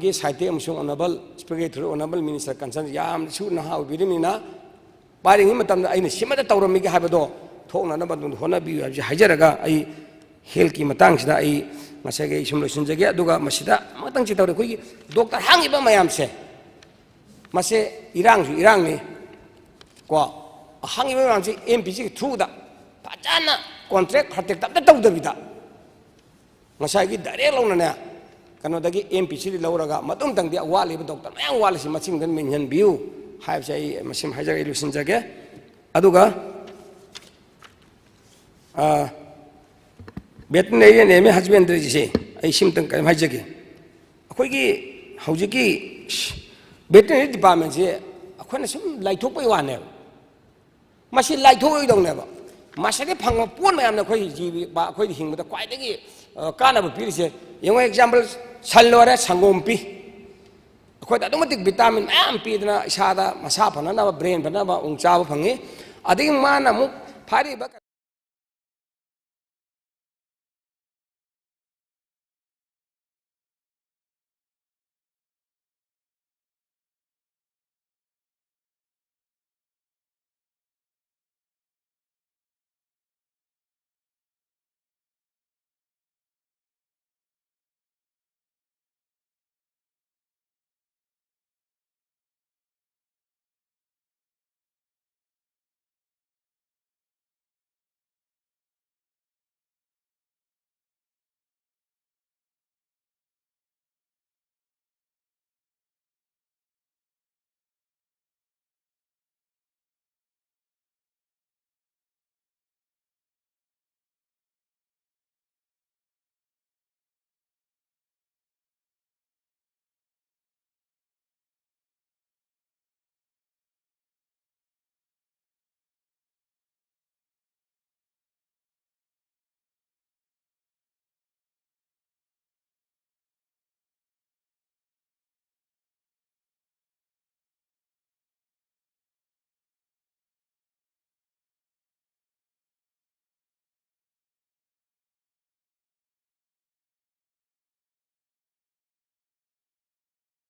गे साइते अमसुंग honourable speaker honourable minister concern याम सु नहा बिरिमिना पारिंग मतम अइने सिमदा तौरमिगे हाबदो थोकना बदुन होनाबि हाइजरगा अइ हेल्थ की मतंगसिदा अइ मसेगे इसुम लोसिनजगे अदुगा मसिदा मतंग चितौरे कोई डॉक्टर हांगिबा मयामसे मसे इरांगनि को हांगिबा मयामसे एमपीसी थ्रूदा फजाना कॉन्ट्रैक्ट खरतेक तब तौदबिदा मसागी डायरेक्ट लौनने कनोदगी एमपीसी लौरगा मतुम तंगदि अवालिबा डॉक्टर मयाम वालिसि मचिंगन मेंशन बिउ हाइबसे अइ मसिम हाइजर लोसिनजगे अदुगा वेटनरी एम हस्बेंड्री से सिमतंग कम हाइजगे अखोगी हौजिकी वेटनरी डिपार्टमेंट से अखोना सुम लाइथोपै वाने मसी लाइथोइदौनेबा मसदे फंग पोन मयामना अखोई जीवी बा अखोई हिंगबदा क्वाइदगी कानाबा पिरिसे यंगो एग्जांपल सल्लोरे संगोम पी अखोदा अदुमतिक विटामिन मयाम पीदना इसादा मसा फनना ब्रेन फनना उंचाब फंगे अदि माना मु फारिबा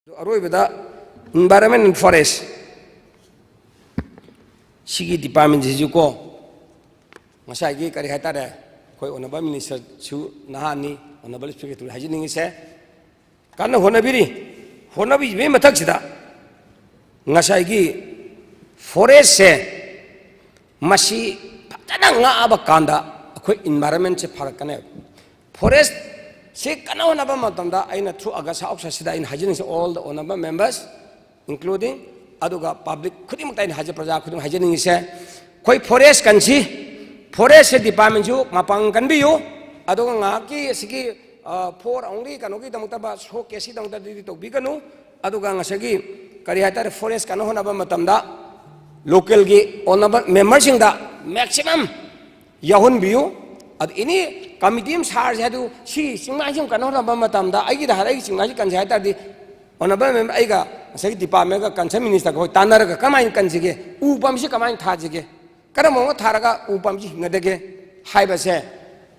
अरोइबदा एनवायरनमेंट एंड फॉरेस्ट सिगी डिपार्टमेंट जिजुको मसाइगी करी हाइतारे कोई ऑनरेबल मिनिस्टर सु नहानी ऑनरेबल स्पीकर हाइजिनिंग से कान होनबी बे मथक्सिदा ngसाइगी फॉरेस्ट से मसी फजना ngaaba kanda अखोई एनवायरनमेंट से फरक कने फॉरेस्ट से कना होनबा मतमदा आइना थ्रू अगस्त ऑक्सासिदा इन हाइजिनिंग से all the honourable members including अदुगा पब्लिक खुदिम ताइन हाजे प्रजा खुदिम हाइजिनिंग से कोई फॉरेस्ट कंसी फॉरेस्ट से डिपार्टमेंट जो मापांग कनबियो अदुगा ngaकी सिगी फॉर ओनली कनोगी दमतबा सो केसी दमता दि तो बिगनु अदुगा ngसगी करी हाइतार फॉरेस्ट कना होनबा मतमदा लोकल गी ऑनरेबल मेंबर्स दा मैक्सिमम याहुन बियो अद इनी कमिटी में सार है सी चिंगाजी कनो मतदा चिंगाजी कंसे है ऑनरेबल मेंबर आइगा डिपार्टमेंट का कंसर्न मिनिस्टर को तानरग कमाइन कंसिगे ऊपम से कमाइन थाजिगे करम थारगा ऊपम से हिंगदगे हाइबसे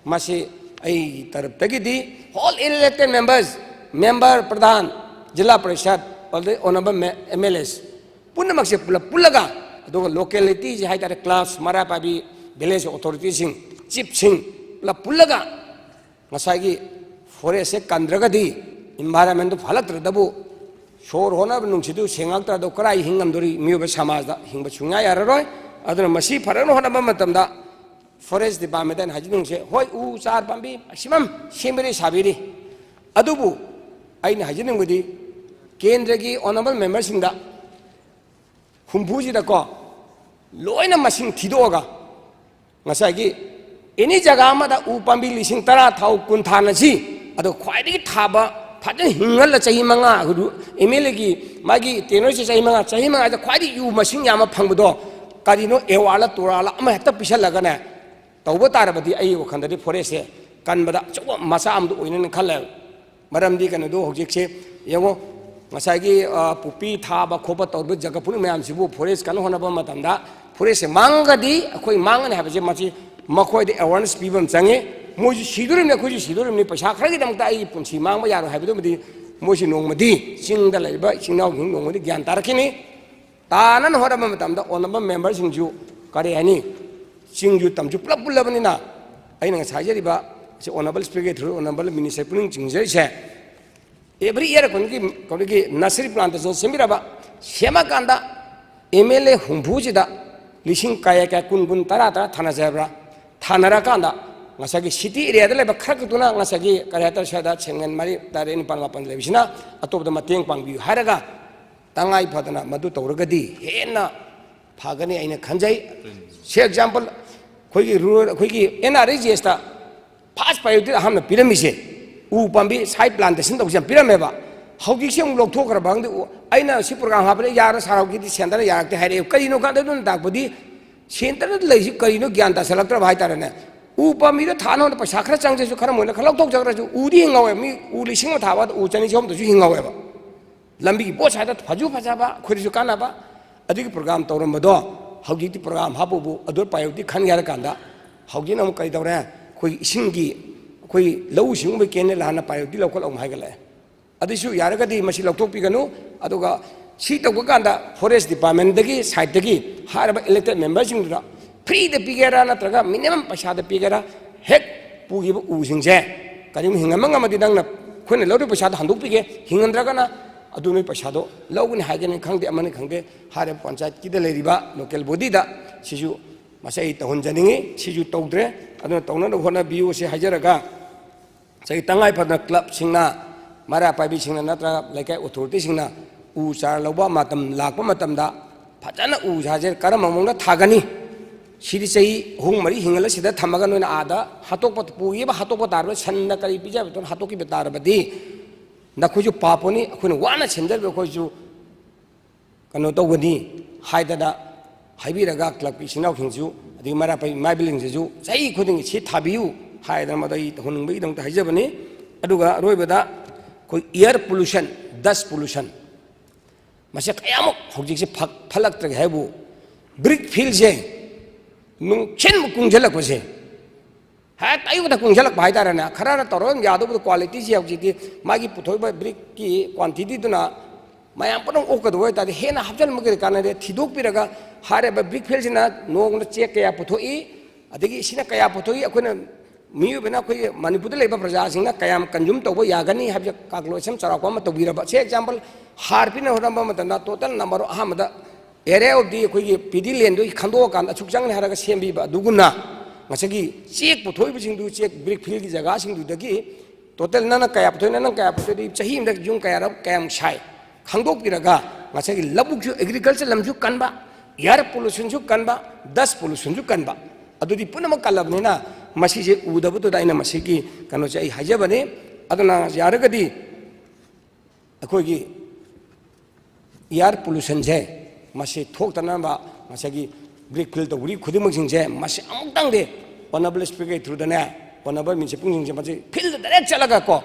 मसी आई तरफतगी होल इलेक्टेड मेंबर्स मेंबर प्रधान जिला परिषद ऑनरेबल एमएलएस पुनमक से पुलगा लोकेलिटी है क्लास मरा पाबी विलेज अथॉरिटी चीफ सिंह पुलगा ngसाइगी फॉरेस्ट से कंद्रगदी एनवायरनमेंट तो फलक्त्रदबु सोर होना नुंसिदु सेंगाक्त्रदो कराई हिंगमदोरी मियोब समाजदा हिंब सुंगा याररोय अदुना मसी फरन होनबा मतमदा फॉरेस्ट डिपार्टमेंट हाजिनिंग से होय उ चार पांबी मैक्सिमम सेमबरी साबिरी अदुबु आइन हाजिनिंगबुदी केंद्र की ऑनरेबल मेंबर सिंगदा हुंफुजिदा को लोइना मसिंग थिदोगा ngसाइगी एनी जगह में उ पाबी 10,000 थाउ कुंथानसी अदो ख्वाइदगी थाबा फजन हिंगल चाही मंगा एमएलए की मागी तेनो से चाही मंगा ख्वाइदगी यू मसिंग याम फंगबदो करिनो एवाला तोराला अमा हेक्ता पिसलगने तौबो तारबदी अई वखंददी फॉरेस्ट से कनबदा चौ मसा आमदो ओइनन खल्ले मरमदी कनदो होजिकसे यंगो ngसाइगी पुपी थाबा खोबा तौब जगह पुनि मयाम सिबु फॉरेस्ट कन होनबा मतमदा फॉरेस्ट से मांगदी अखोई मांगने हाबजे मची मखोद अवेयरनेस पीबम चंगे मोजु सिदुरम ने खोजु सिदुरम ने पैसा खरगी दमता आई पुंसी मांगबा यारो हाबिदोमदी मोसी नोंगमदी चिंगदा लेबा चिंगनाव हिंग नोंगमदी ज्ञान तारखिनी तानन होरबा मतमदा ओनबा मेंबर सिंजु करे हनी चिंगजु तमजु पुलप पुलबनिना अइना साइजरिबा से ओनबल स्पीकर थ्रू ओनबल मिनिस्टर पुनिंग चिंगजै से एवरी ईयर कोनकी नर्सरी प्लांटेशन सेमिराबा सेमा कांदा एमएलए हुंभुजिदा लिसिंग काया का कुन तरा तरा थाना जाबरा थानारा कांदा ngasa city area da leba khrak tuna ngasa gi karata sada chengen mari tare ni panga pan lebisina atop da mateng pangbi haraga tangai phadana madu tawragadi hena phagani aina khanjai se example khoi rural khoi gi NRGS ta fast priority hamna pyramid u pambi side plantation tawjam pyramid ba haugi sem lok thokra bangde aina si program habre yara sarau gi sendara yarakte haire karino ka dun dakbudi center leisi karino gyan ta salaktra bhai tarane उपामी थाना पैसा खर चंगे खर मोन खर लौटोजरसु उदी हिंगावे मी उ लिसिंग थाबा उ चनी जोम दसु हिंगावेबा लंबी पोट साइड फजु फजाबा खुरिसु कानाबा अदिगी प्रोग्राम तौरमदो हौगिति प्रोग्राम हाबुबु अदो पायोति खन यार कांदा हौगिन अम कई तौरे कोई इसिंगी कोई लौ सिंग बे केने लाना पायोति लौखल अम हाइगले अदिसु यारगदी मसि लौटोपिगनु अदुगा सी तौग कांदा फॉरेस्ट डिपार्टमेंट दगी साइड दगी हारबा इलेक्टेड मेंबर सिंगरा फ्री द पिगेरा नत्रगा मिनिमम पैसा द पिगेरा हेक पुगिब उसिंगसे करिम हिंगमंग मदि दंगना खोने लौरि पैसा द हंदुक पिगे हिंगंद्रगना अदुनि पैसा दो लौगनि हाइगनि खंगदे अमनि खंगदे हारे पंचायत किदा लेरिबा लोकल बॉडी दा सिजु मसै तहनजनिंगी सिजु तौद्रे अदुना तौना होना बियु से हाइजरगा सै तंगाइ फदना क्लब सिंगना मारा पाइबि सिंगना नत्रा लेकाय अथॉरिटी सिंगना उ चार लौबा मतम लाकपा मतमदा फजना उ जाजे करम मंगना थागनी सिरी चाहिँ हुङ मरी हिंगला सिदा थमगा नोना आदा हातोक पुगेबा हातोक तारबा सन्ना करी पिजाब तो हातोकी तारबदी नखुजु पापोनी अखुन वाना सेंजर बखोजु कनो तौगनी हाइददा हाइबिरगा क्लब इसिनाव खिंजु अदि मारा पै माइबिलिंग जेजु चाहिँ खुदिंग छि थाबियु हाइदा मदई हुनबई दंग हाइजबनी अदुगा रोइबदा कोई एयर पोल्यूशन डस्ट पोल्यूशन मसे कयामु हौजिक से फलक्त्र हैबु ब्रिक फील्ड जे नुंगछिन कुंजलकसे है तायुदा कुंजलक भाइदारना खराना तौरन यादव क्वालिटी से हौजिकी मागी पुथोइबा ब्रिक की क्वांटिटी दुना मयाम पन ओकदो तादि हेना हबजल मगे कानदे थिदोक पिरगा हारे ब्रिक फेलसिना नोंग चेक कया पुथोई अदगी सिना कया पुथोई अखोना मियु बिना कोई मणिपुर लेबा प्रजा सिंगना कयाम कंज्यूम तौबा यागनी हबज कागलोसम चराकवा म तौबिरबा से एग्जांपल हारपिन होरंबा मतना टोटल नंबर अहमदा एरिया ऑफ दी कोई पीडी लैंड खंदो कान अचुकजंग हरगा सेमबीबा दुगुना ngasi चेक पुथोइब सिंदु चेक ब्रिक फील्ड की जगह सिंदु दगी टोटल नना कया पुथोइ नना कया पुथोइ चही म जुम कया रब कयाम साइ खंदोक पिरगा ngasi लबुक जु एग्रीकल्चर लमजु कनबा एयर पोल्यूशन जु कनबा डस्ट पोल्यूशन जु कनबा अदुदि पुनम कलबनेना मसी जे उदबु तो दाइना मसी की कनो चाहिँ हाइजबने अदना यारगदी अखोगी एयर पोल्यूशन जे मसी थोक्तनाबा मसगी ब्रिक फील्ड तो उरी खुदिमक सिंजे मसी अमुक्तंग दे ऑनरेबल स्पीकर थ्रू दने ऑनरेबल मिनिस्टर पुंजिंजे मसी फील्ड डायरेक्ट चलगा को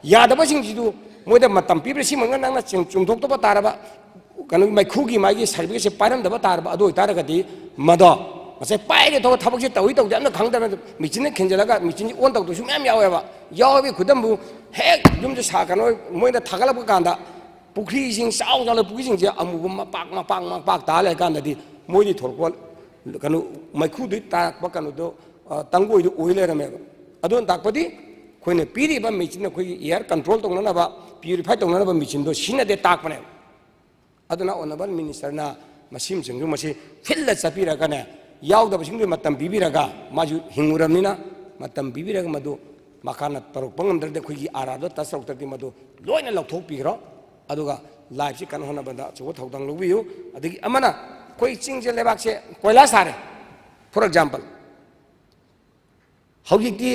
यादबा सिंजिदु मोइदा मतम पिब्रे सिमंग नंगना चुंथोक्तबा तारबा कनो मैखुगी मागी सर्विस से पारमदबा तारबा अदो तारगदी मदो मसे पाइगे तो थबक से तौई तौ जन खंगदबा मिचिन खिंजलगा मिचिन ओन तौ तो सुम्याम यावेबा यावे खुदमबु हेक जुम से साकनो मोइदा थागलबा कांदा पुखरी सिंग साउ जाले पुखरी सिंग जे अमुगु मपाक ताले कांददी मोइदी थोरको कनो मैखुदि ताकबा कनो दो तंगोइदु ओइलेरमेबा अदोन ताकपदी खोइने पीरिबा मिचिन खोइ एयर कंट्रोल तौननाबा प्यूरिफाई तौननाबा मिचिन दो सिनदे ताकपने अदुना ऑनरेबल मिनिस्टरना मसिम सिंगु मसि फिल्ड चपिरगने यावदबा सिंगु मतम बिबिरगा माजु हिंगुरमनिना मतम बिबिरगा मदु मखाना तरोक पंगमदरदे खोइगी आरादो तसरौतदि मदु लोइना लौथोकपिग्रो अदुगा लाइफ से कन होना बंदा चो थौदंग लुबियु अदगी अमना कोई चिंग जे लेबाक से कोयला सारे फॉर एग्जांपल हौगिकी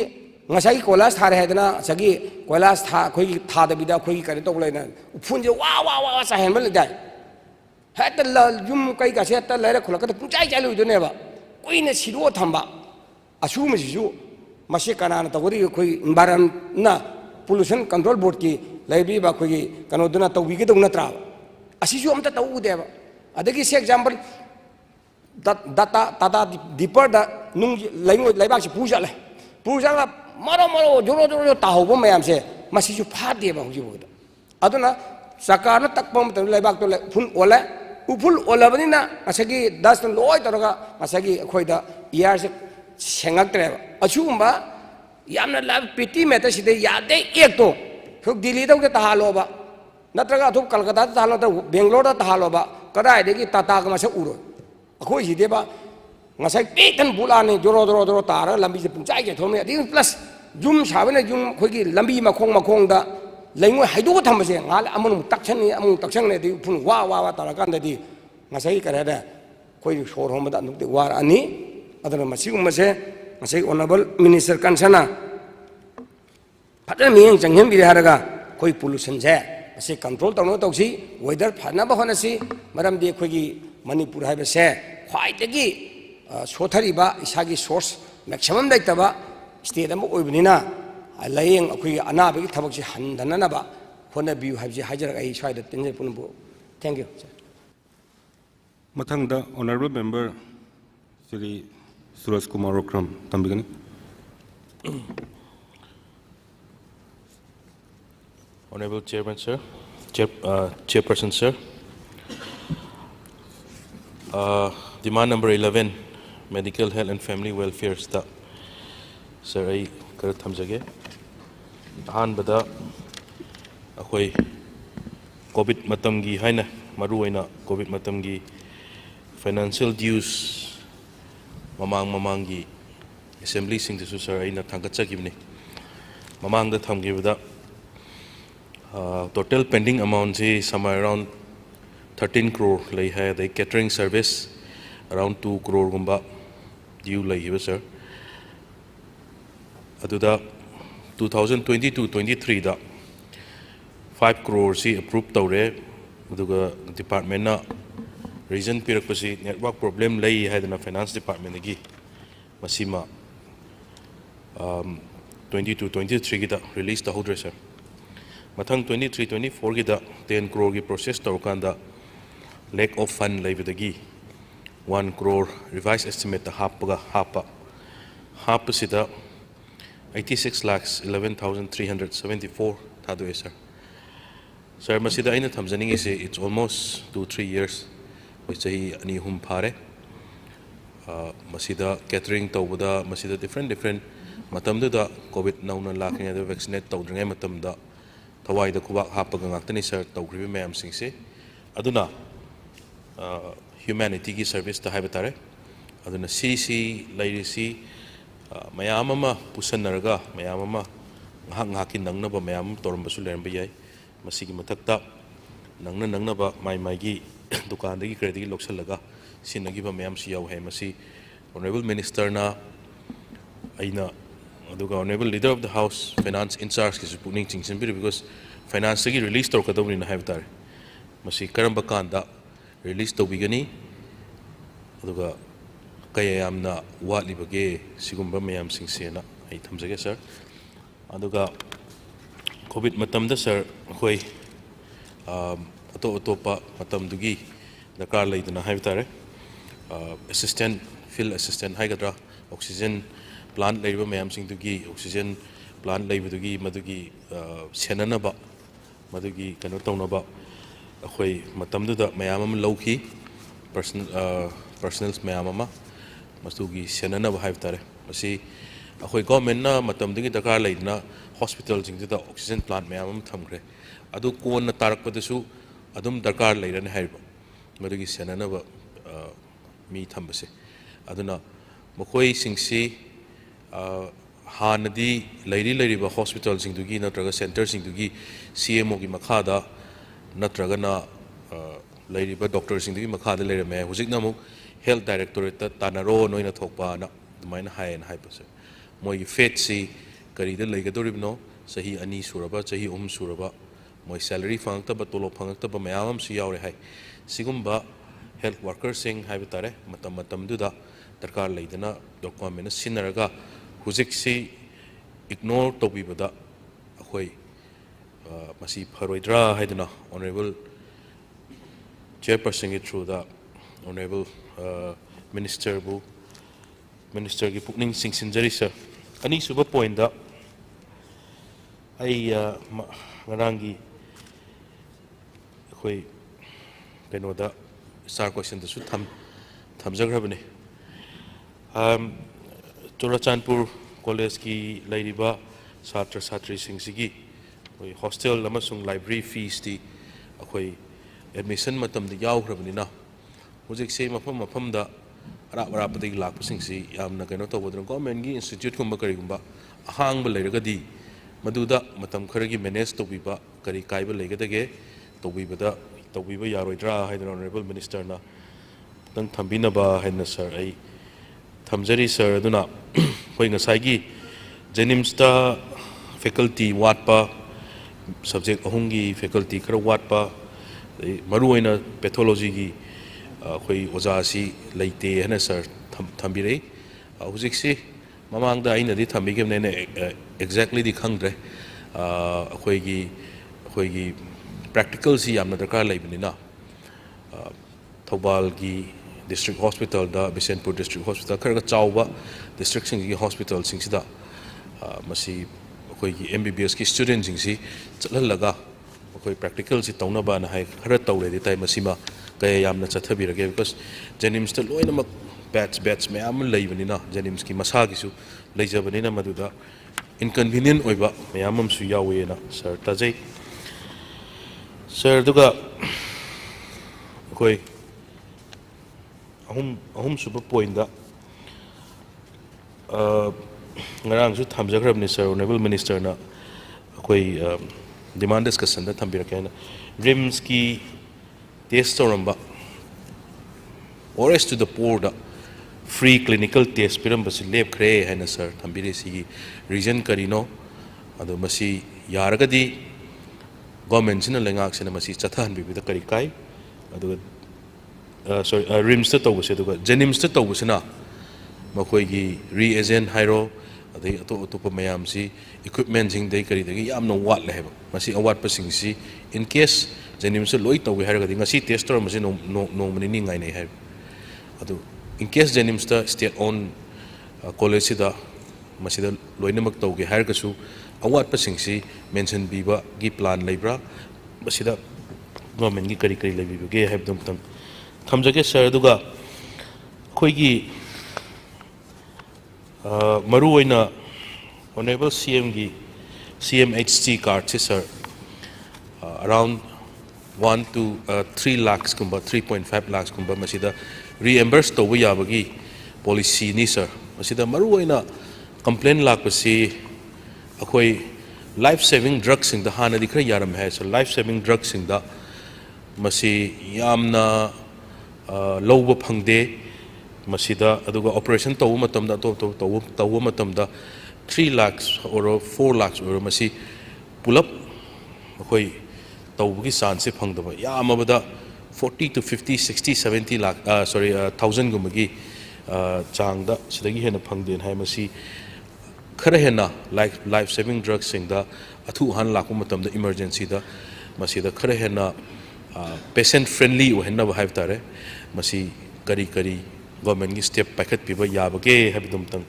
ngасai कोयला सारे हैदना सगी कोयला था खोई थादबिदा खोई करे तो लेना उफुन जे वा वा वा साहेन ले जाय हेत जुम कई का से त लेरे खुलक त पुचाई चालु दुनेबा कोइने सिरो थंबा असुम सिजु मसे कनाना तगरी खोई एनवायरनमेंट ना पोल्यूशन कंट्रोल बोर्ड की लेबीबा खोई कनोदना तौबिगे दौ नत्रा असिजु अमता तौदेबा अदगी से एग्जांपल टाटा दीपर दा नुंग लैंगो लेबाक से पूजाले पूजाला मरो मरो जोरो जोरो ताहौबो मयाम से मसिजु फादेबा हुजिबोदा अदुना सरकारना तकपा मतम लेबाक तो उफुल ओले उफुल ओलबनिना असगी दस लोय तोरगा असगी अखोइदा यार से सेंगक्तरे अचुगुंबा यामना लाब पिटी मेता सिदे यादे एक तो थुक दिल्ली दो के तहालोबा नत्रगा थुक कलकत्ता तहालो त बेंगलोर तहालोबा कदाइदेगी टाटा का मसे उरो अखोइ सिदेबा ngasai pitan bulane joro joro joro tara lambi se pungchai ke thome di plus jum sabane jum khogi lambi makhong da laingoi haidu tham se ngal amun takchan ni amun takchang ne di phun wa tara kan da di ngasai kare da khoi shor hom da nuk de war ani adana masi um se ngasai honorable minister kansana phadan miyang jangham bi haraga khoi pollution se ase control tawno tawsi weather phana ba hona si maram di khogi manipur haiba se khwai dagi सोथरीबा इसागी source maximum लेतबा state अम ओइबनिना लायेंग अखुई अनाबगी थबकसि हनदननबा होनबियु हाइबजे हाइजरग आई स्वाइद तिनजे पुनबु थैंक यू मथंगदा ऑनरेबल मेंबर श्री सुरेश कुमार ओक्रम तंबिगनी Honorable Chairman, sir, Chairperson, sir. Demand number 11, medical health and family welfare staff. Sir, I kar thamjage. Ahan bada akhoi COVID matamgi haina maru aina COVID matamgi financial dues mamangi assembly sing desu sir aina thangachagibni. Mamang da thamgibada total pending amount is somewhere around 13 crore lay hai. The catering service around 2 crore gumba due lay hiba sir. Aduda 2022-23 da 5 crore si approved tawre. Aduga department na reason pirakpasi network problem lay hai dana finance department gi masima 22-23 gi da release the hodre sir. Mathang 23-24 gi da 10 crore gi process tawkanda lack of fund laibadagi 1 crore revised estimate the hapa sida 86,11,374 thadu sir. Sir masida aina thamjaning is it's almost 2-3 years which sahi ani hum phare masida catering tawbada masida different matam da covid nauna lakhnga da vaccinate tawdringai matam da thawai da kuba hapa ngaktani sir tawgribi mayam singse aduna humanity ki service ta haibatare aduna CC lairisi mayam ama pusanarga mayam ama ngaki nangna ba mayam torumbasu leramba yai masigi mathakta nangna ba mai gi dukan dagi credit gi loksalaga sinagi ba mayam si yaw hai masi honorable minister na aina aduga honorable leader of the house finance in charge ki supporting chingsin because finance gi release tor kadawni na haibatare masi karamba kanda release to bigani aduga kayamna watlibage sigumba mayam singsena ai thamjage sir aduga covid matam da sir khoi ato pa matam dugi dakar leidana haibtare assistant field assistant haigadra oxygen plant leiba mayam sing dugi oxygen plant leiba dugi madugi senana ba madugi kano tawna ba akhoi matam da mayam am lawki personals mayam ama masugi senana ba haibtare masi akhoi government na matam digi dakar leidna hospital jing da oxygen plant mayam am thamgre adu kon na tarak padasu adum dakar leirane haiba madugi senana ba mi thambase aduna mokoi singsi hanadi leiri ba hospital jing dugi natraga center jing dugi CMO gi makhada natraga na leiri ba doctor jing dugi makhada leire me hujik na mu health directorate ta tanaro noina thokpa na dumaina hain haipase moi fet si karida leigadoribno sahi ani suraba sahi suraba moi salary fangta ba tolo fangta ba mayam si yaure hai sigumba health workers sing haibitare matam duda darkar leidana document sinaraga hujik si ignore to bibada akhoi masi pharoidra haidana honorable chairperson gi through the honorable minister gi pukning sing sinjari sir ani suba point da ai ngarangi ꯑꯩꯈꯣꯏ ꯀꯩꯅꯣꯗ star ꯀ꯭ꯋꯦꯁꯟꯗꯁꯨ ꯊꯝꯖꯈ꯭ꯔꯕꯅꯤ Churachandpur ꯀꯣꯂꯦꯖꯀꯤ ꯂꯩꯔꯤꯕ ꯁꯥꯇ꯭ꯔ ꯁꯥꯇ꯭ꯔꯤꯁꯤꯡꯁꯤꯒꯤ ꯑꯩꯈꯣꯏ hostel ꯑꯃꯁꯨꯡ library ꯐꯤꯁꯇꯤ ꯑꯩꯈꯣꯏ admission ꯃꯇꯝꯗ ꯌꯥꯎꯈ꯭ꯔꯕꯅꯤꯅ ꯍꯧꯖꯤꯛꯁꯦ ꯃꯐꯝ ꯃꯐꯝꯗ ꯑꯔꯥꯞ ꯑꯔꯥꯞꯄꯗꯒꯤ ꯂꯥꯛꯄꯁꯤꯡꯁꯤ ꯌꯥꯝꯅ ꯀꯩꯅꯣ ꯇꯧꯕꯗꯨꯅ ꯒꯣꯔꯃꯦꯟꯒꯤ ꯏꯟꯁꯇꯤꯇ꯭ꯌꯨꯠꯀꯨꯝꯕ ꯀꯔꯤꯒꯨꯝꯕ ꯑꯍꯥꯡꯕ ꯂꯩꯔꯒꯗꯤ ꯃꯗꯨꯗ ꯃꯇꯝ ꯈꯔꯒꯤ ꯃꯦꯅꯦꯖ ꯇꯧꯕꯤꯕ ꯀꯔꯤ ꯀꯥꯏꯕ ꯂꯩꯒꯗꯒꯦ ꯇꯧꯕꯤꯕ ꯌꯥꯔꯣꯏꯗ꯭ꯔꯥ ꯍꯥꯏꯗꯅ ꯑꯣꯅꯔꯦꯕꯜ ꯃꯤꯅꯤꯁꯇꯔꯅ ꯈꯤꯇꯪ ꯊꯝꯕꯤꯅꯕ ꯍꯥꯏꯅ ꯁꯥꯔ ꯑꯩ ꯊꯝꯖꯔꯤ ꯁꯥꯔ ꯑꯗꯨꯅ ꯑꯩꯈꯣꯏ ꯉꯁꯥꯏꯒꯤ ꯖꯦꯅꯤꯝꯁꯇ ꯐꯦꯀꯜꯇꯤ ꯋꯥꯠꯄ ꯁꯕꯖꯦꯛ ꯑꯍꯨꯝꯒꯤ ꯐꯦꯀꯜꯇꯤ ꯈꯔ ꯋꯥꯠꯄ ꯑꯗꯩ ꯃꯔꯨꯑꯣꯏꯅ ꯄꯦꯊꯣꯂꯣꯖꯤꯒꯤ ꯑꯩꯈꯣꯏ ꯑꯣꯖꯥꯁꯤ ꯂꯩꯇꯦ ꯍꯥꯏꯅ ꯁꯥꯔ ꯊꯝꯕꯤꯔꯛꯏ ꯍꯧꯖꯤꯛꯁꯤ ꯃꯃꯥꯡꯗ ꯑꯩꯅꯗꯤ ꯊꯝꯕꯤꯈꯤꯕꯅꯦ ꯑꯦꯛꯖꯦꯛꯂꯤꯗꯤ ꯈꯪꯗ꯭ꯔꯦ ꯑꯩꯈꯣꯏꯒꯤ ꯄ꯭ꯔꯦꯛꯇꯤꯀꯦꯜꯁꯤ ꯌꯥꯝꯅ ꯗꯔꯀꯥꯔ ꯂꯩꯕꯅꯤꯅ ꯊꯧꯕꯥꯜꯒꯤ ꯗꯤꯁꯇ꯭ꯔꯤꯛ ꯍꯣꯁꯄꯤꯇꯥꯜꯗ ꯕꯤꯁꯦꯟꯄꯨꯔ ꯗꯤꯁꯇ꯭ꯔꯤꯛ ꯍꯣꯁꯄꯤꯇꯥꯜ ꯈꯔ ꯆꯥꯎꯕ ꯗꯤꯁꯇ꯭ꯔꯤꯛꯁꯤꯡꯒꯤ ꯍꯣꯁꯄꯤꯇꯥꯜꯁꯤꯡꯁꯤꯗ ꯃꯁꯤ ꯑꯩꯈꯣꯏꯒꯤ MBBSꯀꯤ ꯁ꯭ꯇꯨꯗꯦꯟꯁꯤꯡꯁꯤ ꯆꯠꯍꯜꯂꯒ ꯑꯩꯈꯣꯏ ꯄ꯭ꯔꯦꯛꯇꯤꯀꯦꯜꯁꯤ ꯇꯧꯅꯕꯅ ꯍꯥꯏ ꯈꯔ ꯇꯧꯔꯦꯗꯤ ꯇꯥꯏ ꯃꯁꯤꯃ ꯀꯌꯥ ꯌꯥꯝꯅ ꯆꯠꯊꯕꯤꯔꯒꯦ ꯕꯤꯀꯣꯁ ꯖꯦꯅꯤꯝꯁꯇ ꯂꯣꯏꯅꯃꯛ ꯕꯦꯠꯁ ꯃꯌꯥꯝ ꯑꯃ ꯂꯩꯕꯅꯤ나 ꯖꯦꯅꯤꯝꯁꯀꯤ ꯃꯁꯥꯒꯤꯁꯨ ꯂꯩꯖꯕꯅꯤꯅ ꯃꯗꯨꯗ inconvenient ꯑꯣꯏꯕ ꯃꯌꯥꯝ ꯑꯃꯁꯨ ꯌꯥꯎꯋꯦꯅ ꯁꯥꯔ ꯇꯥꯖꯩ ꯁꯥꯔ ꯑꯗꯨꯒ ꯑꯩꯈꯣꯏ ꯑꯍꯨꯝꯁꯨꯕ ꯄꯣꯏꯟꯗ ꯉꯔꯥꯡꯁꯨ ꯊꯝꯖꯈ꯭ꯔꯕꯅꯤ ꯁꯥꯔ ꯑꯣꯅꯔꯦꯕꯜ ꯃꯤꯅꯤꯁꯇꯔꯅ ꯑꯩꯈꯣꯏ ꯗꯤꯃꯥꯟ ꯗꯤꯁꯀꯁꯟꯗ ꯊꯝꯕꯤꯔꯛꯀꯦ ꯍꯥꯏꯅ ꯔꯤꯝꯁꯀꯤ ꯇꯦꯁ ꯇꯧꯔꯝꯕ ORS to the poorꯗ free clinical test ꯄꯤꯔꯝꯕꯁꯤ ꯂꯦꯞꯈ꯭ꯔꯦ ꯍꯥꯏꯅ ꯁꯥꯔ ꯊꯝꯕꯤꯔꯤ ꯁꯤꯒꯤ ꯔꯤꯖꯟ ꯀꯔꯤꯅꯣ ꯑꯗꯣ ꯃꯁꯤ ꯌꯥꯔꯒꯗꯤ ꯒꯣꯔꯃꯦꯟꯁꯤꯅ ꯂꯩꯉꯥꯛꯁꯤꯅ ꯃꯁꯤ ꯆꯠꯊꯍꯟꯕꯤꯕꯗ ꯀꯔꯤ ꯀꯥꯏ ꯑꯗꯨꯒ ꯔꯤꯝꯁꯇ ꯇꯧꯕꯁꯦ ꯑꯗꯨꯒ ꯖꯦꯅꯤꯝꯁꯇ ꯇꯧꯕꯁꯤꯅ ꯃꯈꯣꯏꯒꯤ ꯔꯤꯑꯦꯖꯦꯟ ꯍꯥꯏꯔꯣ ꯑꯗꯩ ꯑꯇꯣꯞ ꯑꯇꯣꯞꯄ ꯃꯌꯥꯝꯁꯤ ꯏꯀ꯭ꯋꯤꯞꯃꯦꯟꯁꯤꯡꯗꯒꯤ ꯀꯔꯤꯗꯒꯤ ꯌꯥꯝꯅ ꯋꯥꯠꯂꯦ ꯍꯥꯏꯕ ꯃꯁꯤ ꯑꯋꯥꯠꯄꯁꯤꯡꯁꯤ ꯏꯟ ꯀꯦꯁ ꯖꯦꯅꯤꯝꯁꯇ ꯂꯣꯏ ꯇꯧꯒꯦ ꯍꯥꯏꯔꯒꯗꯤ ꯉꯁꯤ ꯇꯦꯁ ꯇꯧꯔꯝꯕꯁꯤ ꯅꯣꯡꯃ ꯅꯤꯅꯤ ꯉꯥꯏꯅꯩ ꯍꯥꯏꯕ ꯑꯗꯨ ꯏꯟ ꯀꯦꯁ ꯖꯦꯅꯤꯝꯁꯇ ꯁ꯭ꯇꯦꯠ ꯑꯣꯟ ꯀꯣꯂꯦꯖꯁꯤꯗ ꯃꯁꯤꯗ ꯂꯣꯏꯅꯃꯛ ꯇꯧꯒꯦ ꯍꯥꯏꯔꯒꯁꯨ ꯑꯋꯥꯠꯄꯁꯤꯡꯁꯤ ꯃꯦꯟꯁꯤꯟꯕꯤꯕꯒꯤ ꯄ꯭ꯂꯥꯟ ꯂꯩꯕ꯭ꯔꯥ ꯃꯁꯤꯗ ꯒꯣꯔꯃꯦꯟꯒꯤ ꯀꯔꯤ ꯂꯩꯕꯤꯕꯒꯦ ꯍꯥꯏꯕꯗꯨ ꯑꯃꯨꯛꯇꯪ ꯊꯝꯖꯒꯦ ꯁꯥꯔ ꯑꯗꯨꯒ ꯑꯩꯈꯣꯏꯒꯤ ꯃꯔꯨꯑꯣꯏꯅ ꯑꯣꯅꯔꯦꯕꯜ CMꯒꯤ CMHT ꯀꯥꯔꯗꯁꯤ ꯁꯥꯔ ꯑꯔꯥꯎꯟ 1 to 3 lakhs ꯀꯨꯝꯕ 3.5 lakhs ꯀꯨꯝꯕ ꯃꯁꯤꯗ ꯔꯤꯑꯦꯝꯕꯔꯁ ꯇꯧꯕ ꯌꯥꯕꯒꯤ ꯄꯣꯂꯤꯁꯤꯅꯤ ꯁꯥꯔ ꯃꯁꯤꯗ ꯃꯔꯨꯑꯣꯏꯅ ꯀꯝꯄ꯭ꯂꯦꯟ ꯂꯥꯛꯄꯁꯤ ꯑꯩꯈꯣꯏ ꯂꯥꯏꯐ ꯁꯦꯚꯤꯡ ꯗ꯭ꯔꯒꯁꯤꯡꯗ ꯍꯥꯟꯅꯗꯤ ꯈꯔ ꯌꯥꯔꯝꯃꯦ ꯍꯥꯏ ꯁꯥꯔ ꯂꯥꯏꯐ ꯁꯦꯚꯤꯡ ꯗ꯭ꯔꯒꯁꯤꯡꯗ ꯃꯁꯤ ꯌꯥꯝꯅ ꯂꯧꯕ ꯐꯪꯗꯦ ꯃꯁꯤꯗ ꯑꯗꯨꯒ ꯑꯣꯄꯔꯦꯁꯟ ꯇꯧꯕ ꯃꯇꯝꯗ ꯇꯧꯕ ꯃꯇꯝꯗ 3 lakhs ꯑꯣꯏꯔꯣ 4 lakhs ꯑꯣꯏꯔꯣ ꯃꯁꯤ ꯄꯨꯂꯞ ꯑꯩꯈꯣꯏ ꯇꯧꯕꯒꯤ ꯆꯥꯟꯁꯁꯦ ꯐꯪꯗꯕ ꯌꯥꯝꯃꯕꯗ 40 to 50 60 70 lakh thousandꯒꯨꯝꯕꯒꯤ ꯆꯥꯡꯗ ꯁꯤꯗꯒꯤ ꯍꯦꯟꯅ ꯐꯪꯗꯦꯅ ꯍꯥꯏ ꯃꯁꯤ ꯈꯔ ꯍꯦꯟꯅ ꯂꯥꯏꯐ ꯁꯦꯚꯤꯡ ꯗ꯭ꯔꯒꯁꯤꯡꯗ ꯑꯊꯨ ꯑꯍꯥꯟ ꯂꯥꯛꯄ ꯃꯇꯝꯗ ꯏꯃꯔꯖꯦꯟꯁꯤꯗ ꯃꯁꯤꯗ ꯈꯔ ꯍꯦꯟꯅ ꯄꯦꯁꯦꯟ ꯐ꯭ꯔꯦꯟꯂꯤ ꯑꯣꯏꯍꯟꯅꯕ ꯍꯥꯏꯕ ꯇꯥꯔꯦ ꯃꯁꯤ ꯀꯔꯤ ꯒꯣꯔꯃꯦꯟꯒꯤ ꯁ꯭ꯇꯦꯞ ꯄꯥꯏꯈꯠꯄꯤꯕ ꯌꯥꯕꯒꯦ ꯍꯥꯏꯕꯗꯨ ꯑꯃꯇꯪ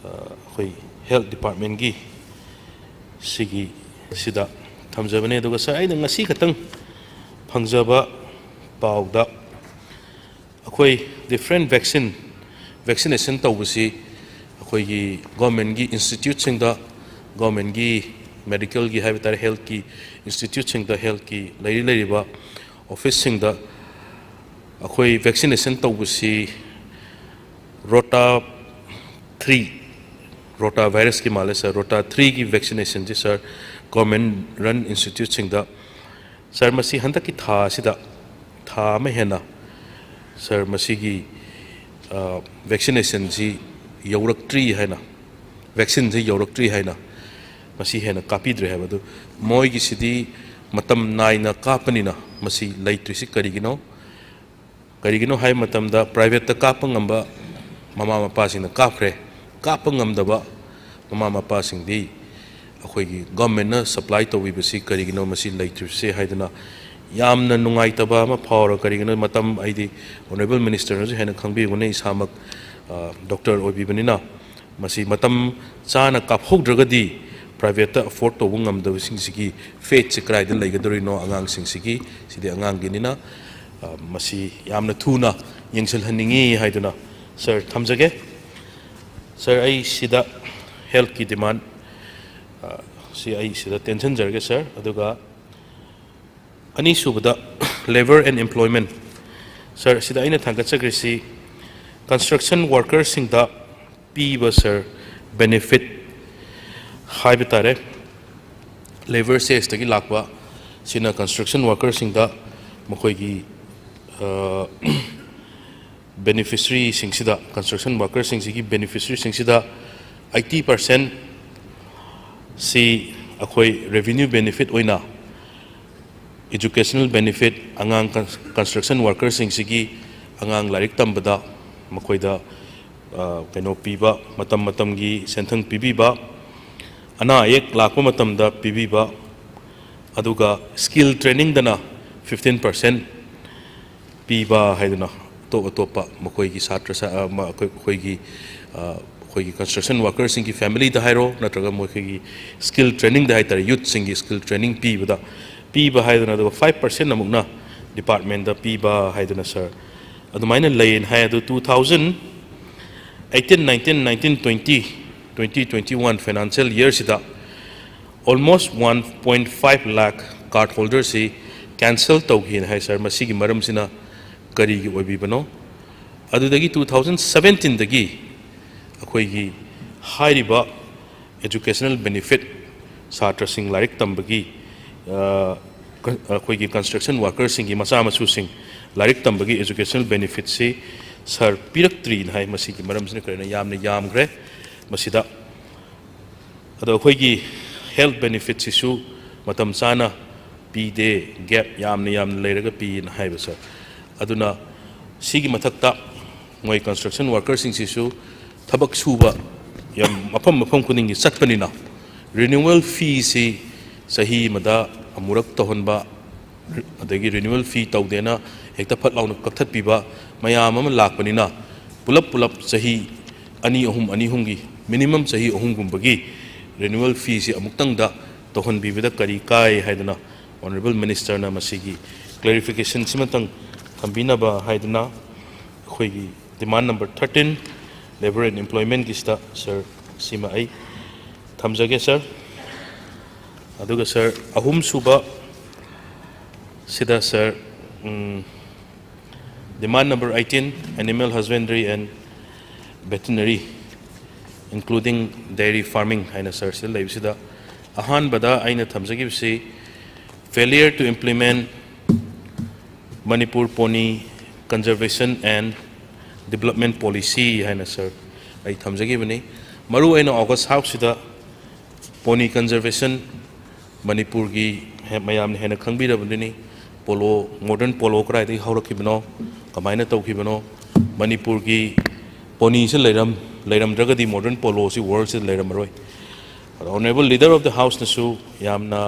ꯑꯩꯈꯣꯏ ꯍꯦꯜꯊ ꯗꯤꯄꯥꯔꯠꯃꯦꯟꯒꯤ ꯁꯤꯗ ꯊꯝꯖꯕꯅꯦ ꯑꯗꯨꯒ ꯁꯥꯔ ꯑꯩꯅ ꯉꯁꯤ ꯈꯛꯇꯪ ꯐꯪꯖꯕ ꯄꯥꯎꯗ ꯑꯩꯈꯣꯏ ꯗꯤꯐ꯭ꯔꯦꯟ ꯚꯦꯛꯁꯤꯅꯦꯁꯟ ꯇꯧꯕꯁꯤ ꯑꯩꯈꯣꯏꯒꯤ ꯒꯣꯔꯃꯦꯟꯒꯤ ꯏꯟꯁꯇꯤꯇ꯭ꯌꯨꯠꯁꯤꯡꯗ ꯒꯣꯔꯃꯦꯟꯒꯤ ꯃꯦꯗꯤꯀꯦꯜꯒꯤ ꯍꯥꯏꯕ ꯇꯥꯔꯦ ꯍꯦꯜꯊꯀꯤ ꯏꯟꯁꯇꯤꯇ꯭ꯌꯨꯠꯁꯤꯡꯗ ꯍꯦꯜꯊꯀꯤ ꯂꯩꯔꯤꯕ ꯑꯣꯐꯤꯁꯁꯤꯡꯗ ꯑꯩꯈꯣꯏ ꯚꯦꯛꯁꯤꯅꯦꯁꯟ ꯇꯧꯕꯁꯤ ꯔꯣꯇꯥ ꯚꯥꯏꯔꯁꯀꯤ ꯃꯥꯜꯂꯦ ꯁꯥꯔ ꯔꯣꯇꯥ 3ꯒꯤ ꯚꯦꯛꯁꯤꯅꯦꯁꯟꯁꯤ ꯁꯥꯔ ꯒꯣꯔꯃꯦꯟ ꯔꯟ ꯏꯟꯁꯇꯤꯇ꯭ꯌꯨꯠꯁꯤꯡꯗ ꯁꯥꯔ ꯃꯁꯤ ꯍꯟꯗꯛꯀꯤ ꯊꯥ ꯑꯁꯤꯗ ꯊꯥ ꯑꯃ ꯍꯦꯟꯅ ꯁꯥꯔ ꯃꯁꯤꯒꯤ ꯚꯦꯛꯁꯤꯅꯦꯁꯟꯁꯤ ꯌꯧꯔꯛꯇ꯭ꯔꯤ ꯍꯥꯏꯅ ꯚꯦꯛꯁꯤꯟꯁꯤ ꯌꯧꯔꯛꯇ꯭ꯔꯤ ꯍꯥꯏꯅ ꯃꯁꯤ ꯍꯦꯟꯅ ꯀꯥꯞꯄꯤꯗ꯭ꯔꯦ ꯍꯥꯏꯕ ꯑꯗꯨ ꯃꯣꯏꯒꯤꯁꯤꯗꯤ ꯃꯇꯝ ꯅꯥꯏꯅ ꯀꯥꯞꯄꯅꯤꯅ ꯃꯁꯤ ꯂꯩꯇ꯭ꯔꯤꯁꯤ ꯀꯔꯤꯒꯤꯅꯣ ꯍꯥꯏꯕ ꯃꯇꯝꯗ ꯄ꯭ꯔꯥꯏꯚꯦꯠꯇ ꯀꯥꯞꯄ ꯉꯝꯕ ꯃꯃꯥ ꯃꯄꯥꯁꯤꯡꯅ ꯀꯥꯞꯈ꯭ꯔꯦ ꯀꯥꯞꯄ ꯉꯝꯗꯕ ꯃꯃꯥ ꯃꯄꯥꯁꯤꯡꯗꯤ ꯑꯩꯈꯣꯏꯒꯤ ꯒꯣꯔꯃꯦꯟꯅ ꯁꯄ꯭ꯂꯥꯏ ꯇꯧꯕꯤꯕꯁꯤ ꯀꯔꯤꯒꯤꯅꯣ ꯃꯁꯤ ꯂꯩꯇ꯭ꯔꯤꯕꯁꯦ ꯍꯥꯏꯗꯅ ꯌꯥꯝꯅ ꯅꯨꯡꯉꯥꯏꯇꯕ ꯑꯃ ꯐꯥꯎꯔ ꯀꯔꯤꯒꯤꯅꯣ ꯃꯇꯝ ꯑꯩꯗꯤ ꯑꯣꯅꯔꯦꯕꯜ ꯃꯤꯅꯤꯁꯇꯔꯅꯁꯨ ꯍꯦꯟꯅ ꯈꯪꯕꯤꯒꯅꯤ ꯏꯁꯥꯃꯛ ꯗꯣꯛꯇꯔ ꯑꯣꯏꯕꯤꯕꯅꯤꯅ ꯃꯁꯤ ꯃꯇꯝ ꯆꯥꯅ ꯀꯥꯞꯍꯧꯗ꯭ꯔꯒꯗꯤ private afford to ngam da sing sigi faith se krai da leigadori no angang sing sigi sidi angang ginina masi yamna thuna yengsel haningi haiduna sir thamjage sir ai sida health ki demand si ai sida tension jarge sir aduga ani subada labor and employment sir sida aina thangat chagrisi construction workers sing da piba sir benefit haibitare labor says tagi lakwa sina construction workers sing da makoi gi beneficiary sing sida construction workers sing sigi beneficiary sing sida 80% si akoi revenue benefit oina educational benefit angang construction workers sing sigi angang larik tambada makoi da kaino piba matam matam gi senthang pibiba ana ek lakwa matam da pibiba aduga skill training dana 15% piba haiduna to atopa makoi gi satra sa makoi gi construction workers sing ki family da hairo natraga makoi gi skill training da haitar youth sing gi skill training piba haiduna da 5% namukna department da piba haiduna sir adumaina lain hai adu 2018 19 19 20 2021 financial year sida almost 1.5 lakh card holders si cancel tawhin hai sir masigi maram sina kari gi obi bano adudagi 2017 dagi akhoi gi hairiba educational benefit satra sing larik tambagi akhoi gi construction workers sing gi masa masu sing larik tambagi educational benefit si sir pirak trin hai masigi maram sina karena yamne yam gre masida ado akhoi gi health benefit sisu matam sana pide gap yamne leiraga pi na hai sir aduna sigi mathakta moi construction workers sing sisu thabak suba yam mafam kuning gi satpanina renewal fee si sahi mada amurak tohonba adagi renewal fee tawdena hekta phat launa kakthat piba mayam am lakpanina pulap sahi ani hum gi minimum sahi ahum gumbagi renewal fee si amuktang da tohon bibida kari kai haidana honorable minister na masigi clarification simatang thambina ba haidana khoi demand number 13 labor and employment gista sir sima ai thamjage sir aduga sir ahum suba sida sir demand number 18 animal husbandry and veterinary including dairy farming haina sir sil laibsida ahan bada aina thamjage si failure to implement Manipur Pony Conservation and Development Policy haina sir ai thamjage bani maru aina August house sida pony conservation Manipur gi mayam hena khangbi rabani polo modern polo krai dei haurakibno kamaina tawkibno Manipur gi pony se leiram dragadi modern polo si world se leiram roi honorable leader of the house nasu yamna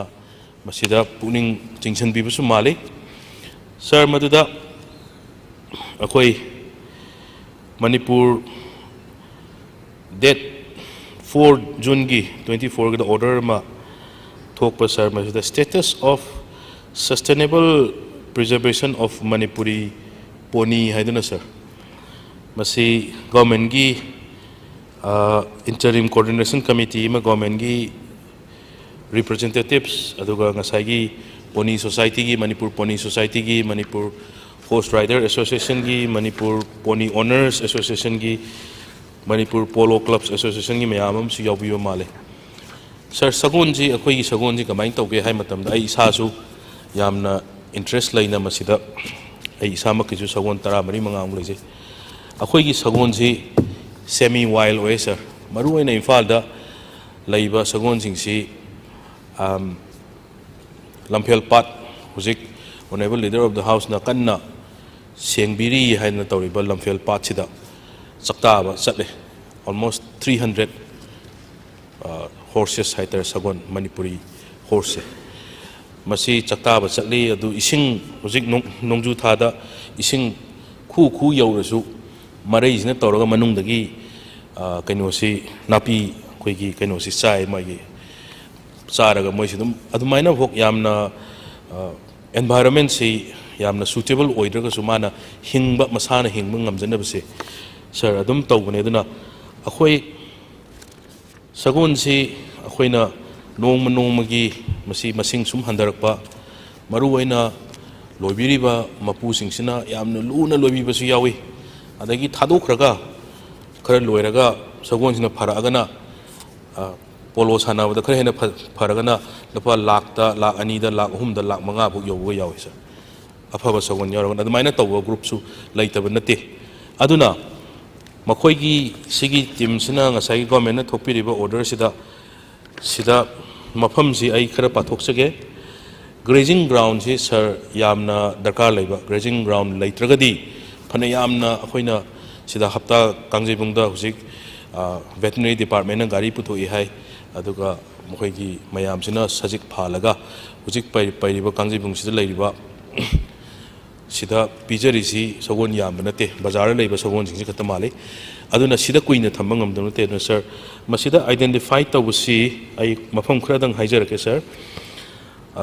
masida puning chingchan bibusu mali sir maduda akoi Manipur date 4 June gi 24 ga order ma thokpa sir masida status of sustainable preservation of Manipuri pony haiduna sir masi government gi interim coordination committee ma government gi representatives aduga ngasai gi pony society gi Manipur pony society gi Manipur horse rider association gi Manipur pony owners association gi Manipur polo clubs association gi mayamam su yabiyo male sir sagonji akoi gi sagonji kamai tawge hai matam ai sasu yamna interest laina masida ai sama ki ju sagon tara mari mangam leje akoi gi sagonji semi wild way sir maru ina imphal da laiba sagon sing si lamphel pat hujik honorable leader of the house na kanna sengbiri haina tawriba lamphel pat sida sakta ba chatle almost 300 horses haiter sagon Manipuri horse masi chakta ba chatli adu ising hujik nongju thada ising khu yaurasu marai jina tawraga manung dagi kaino si napi koi gi kaino si sai ma gi चारगा मोइसे अदुमाइना भोक यामना environment से यामना suitable ओइद्रगसु माना हिंगबा मसाना हिंगबा ngamjanabase sir अदुम तौबने अदुना अखोई सगोन से अखोइना नोंग नोंगमगी मसी मसिंग सुम हंदरकपा मरुवैना लोबिरिबा मपुसिंगसिना यामना Luna लोबिबसु यावी अदगी थादोखरगा खर लोइरगा सगोनसिना फरागना पोलो सानाबदा खर हेना फरगना लपा लाखता लाख अनीदा लाख अहुमदा लाख मंगा भुक यौबो यावी सर अफबा सगोन यारगना अदुमाइना तौबा ग्रुपसु लैतबा नते अदुना मखोइगी सिगी टीमसिना ngasai गवर्नमेंट ना थोपिरिबा ऑर्डर सिदा मफम से आई खरा पाथोक्सगे ग्रेजिंग ग्राउंड से सर यामना दरकार लेबा ग्रेजिंग ग्राउंड लेत्रगदी फने यामना अखोइना सिदा हप्ता कांगजेबुंगदा हुजिक वेटनरी डिपार्टमेंट ना गाड़ी पुथोई हाय अदुगा मखोइगी मयामसिना सजिक फालगा हुजिक पाइरिबा कांगजेबुंग सिदा लेरिबा सिदा पिजरिसी सगोन याम नते बाजार लेबा सगोन सिंग खत माले अदुना सिदा कुइना थंबा ngamdam नते न सर मसिदा आइडेंटिफाई तौबसी आई मफम खरदंग हाइजरके सर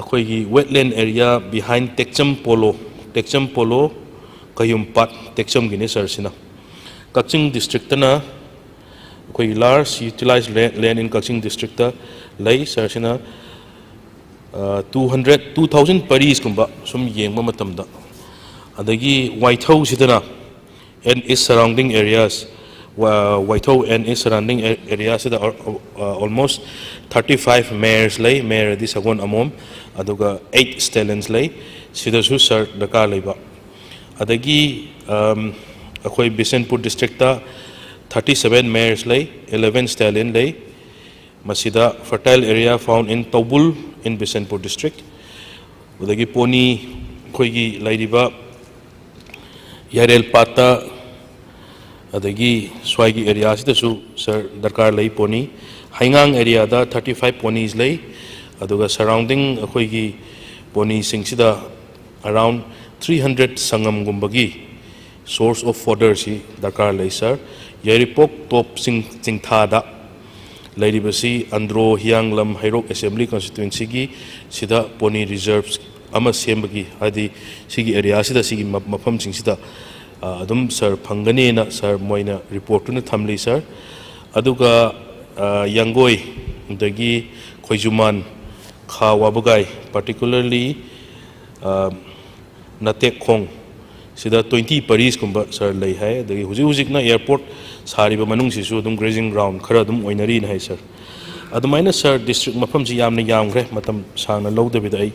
अखोइगी wetland area behind Tekcham polo कयुमपाट टेक्चम गिने सर सिना कक्चिंग डिस्ट्रिक्ट ना अखोइगी large utilise land in Kakching district लै सर सिना 2000 परीस कुंबा सुम येंगबा मतमदा adagi waithau sidana and its surrounding areas waithau and its surrounding areas sida almost 35 mares lay mare di sagon amom aduga 8 stallions lay sida su sir dakar leba adagi akhoi Bisenpur district ta 37 mares lay 11 stallion lay masida fertile area found in Tobul in Bisenpur district adagi pony khoigi laidiba यारेल पाता अदगी स्वाइगी area सिदसु sir दरकार लई pony हाइंगांग area दा 35 ponies लई अदुगा surrounding अखोइगी pony सिंगसिदा around 300 संगम गुंबगी सोर्स ऑफ फॉडर सी दरकार लई सर यारिपोक टॉप सिंगथादा लैरिबसी अंद्रो हियांगलम हैरोक असेंबली कॉन्स्टिट्यूएंसी की सिदा पोनी रिजर्व्स अमा सेमबगी हादि सिगी एरिया सिदा सिगी मफम सिंगसिदा अदुम सर फंगने ना सर मोइना रिपोर्ट न थमली सर अदुगा यांगोई दगी खोइजुमान खा वाबगाई पार्टिकुलरली नतेखोंग सिदा 20 परीस कुंबा सर लई है दगी हुजिक ना एयरपोर्ट सारिबा मनुंग सिसु अदुम ग्रेजिंग ग्राउंड खरा अदुम ओइनरी न है सर अदुमाइना सर डिस्ट्रिक्ट मफम सि यामना यामग्रे मतम सांगना लौदबिदा आई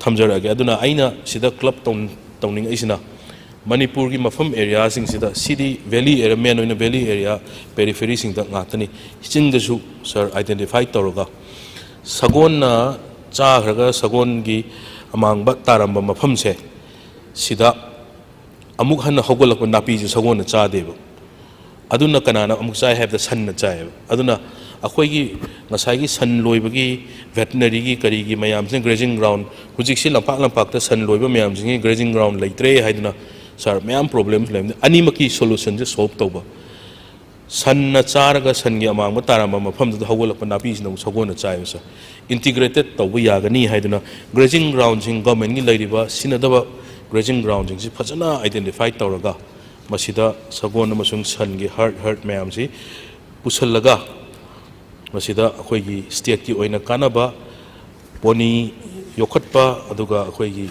थमजरगे अदुना आइना सिदा क्लब तौनिंग आइसिना मणिपुर की मफम एरिया सिंगसिदा सिटी वैली एरिया मेन ओइना वैली एरिया पेरिफेरी सिंगदा ngaतनी चिंगदसु सर आइडेंटिफाई तौरगा सगोनना चाखरगा सगोन की अमांगबा तारंबा मफम से सिदा अमुक हन हौगलक नापी सगोन चादेबा अदुना कनाना अमुक चाय हैब द सन चायबा अदुना अखोइगी ngसाइगी सन लोइबगी वेटनरी की करीगी मयाम से ग्रेजिंग ग्राउंड हुजिकसि लंपाक सन लोइबा मयाम सिंगी ग्रेजिंग ग्राउंड लेत्रे हाइदुना सर मैम प्रॉब्लम्स लेम अनीमकी सोल्यूशन से सॉल्व तौबा सन चारगा सन की अमांग तारंबा मफम द हौगलक नापी सिन सगोन चायबा सर इंटीग्रेटेड तौबा यागनी हाइदुना ग्रेजिंग ग्राउंड सिंग गवर्नमेंट की लैरिबा सिनदबा ग्रेजिंग ग्राउंड सिंग फजना आइडेंटिफाई तौरगा मसिदा सगोन अमसुंग सन की हर्ट मैम से पुसलगा मसिदा अखोइगी स्टेट की ओइना कानाबा पोनी योखटपा अदुगा अखोइगी